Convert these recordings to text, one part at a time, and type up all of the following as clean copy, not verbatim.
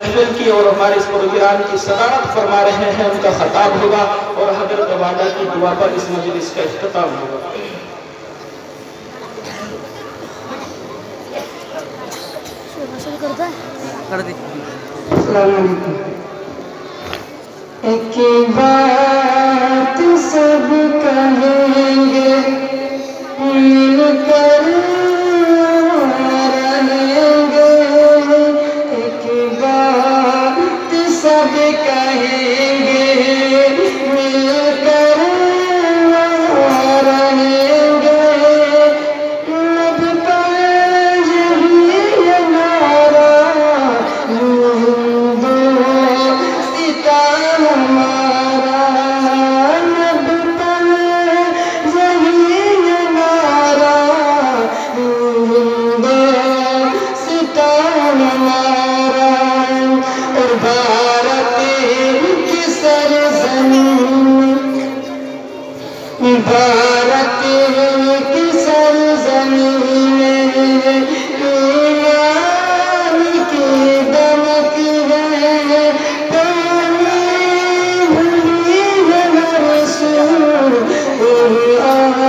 महफिल की और हमारे इस प्रोग्राम की सदारत फरमा रहे हैं, उनका खताब होगा और हजरत वाला की दुआ पर इस मजलिस का इख्तिताम होगा। एक बात सब कहेंगे मिलकर रहेंगे, एक बात सब कहेंगे मिलकर रहेंगे, लब पर यही है नारा हिंदुस्तां हमारा, लब पर यही है नारा हिंदुस्तां हमारा। और भारत की सरजमीन, भारत की सरजमीन में ईमान की दमक है, पानी भरी है रसूल कुरान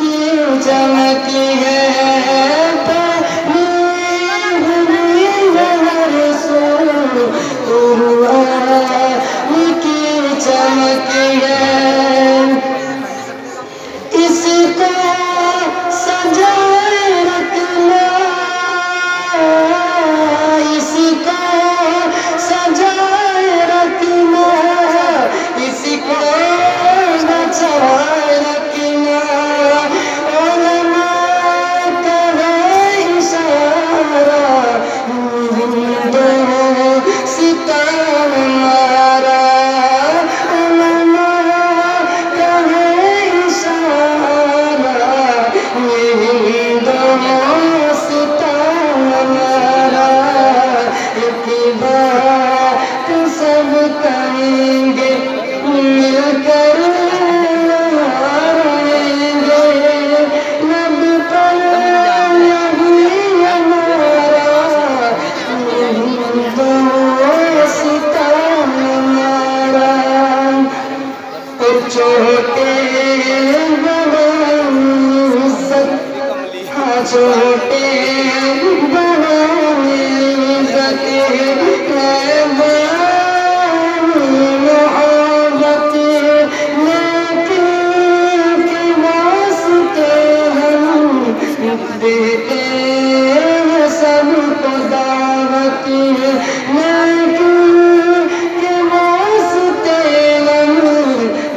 की चमक है, पानी भरी है रसूल कुरान की चमक है। इसको सजाए रखना, इसको सजाए रखना, इसको बचाए रखना, उलमा का है इशारा हिंदुस्तां हमारा, उलमा का है इशारा हिंदुस्तां हमारा। एक बात सब कहेंगे मिलकर रहेंगे, लब पर यही हमारा हिंदुस्तां हमारा। और छोटे बड़े इज्जत, हाँ छोटे बड़े इज्जत है बड़ी मोहब्बत, लेकिन के वास्ते हम देते हैं सबको दावत, लेकिन के वास्ते हम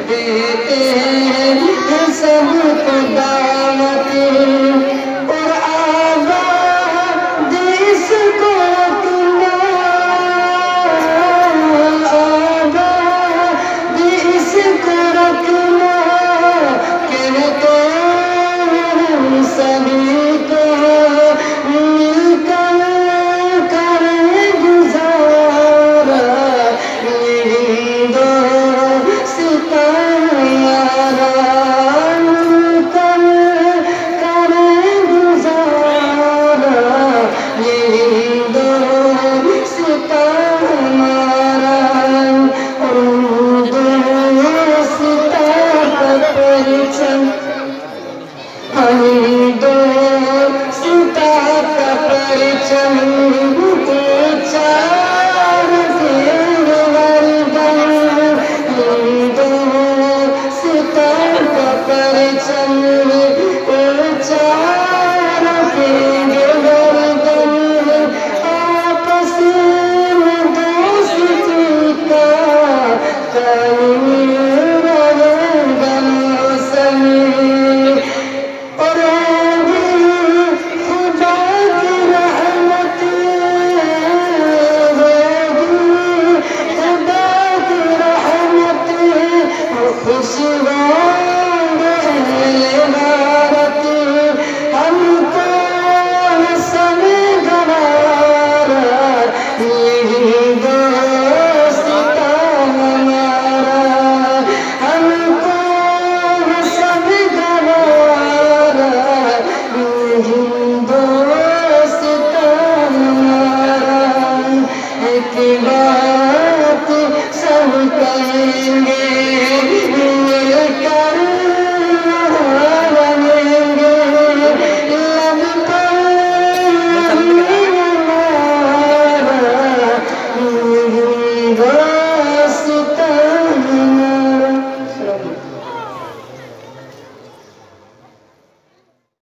देते हैं सबको दावत। और आबाद इसको रखना, आबाद इसको रखना, कहते हैं हम सभी को की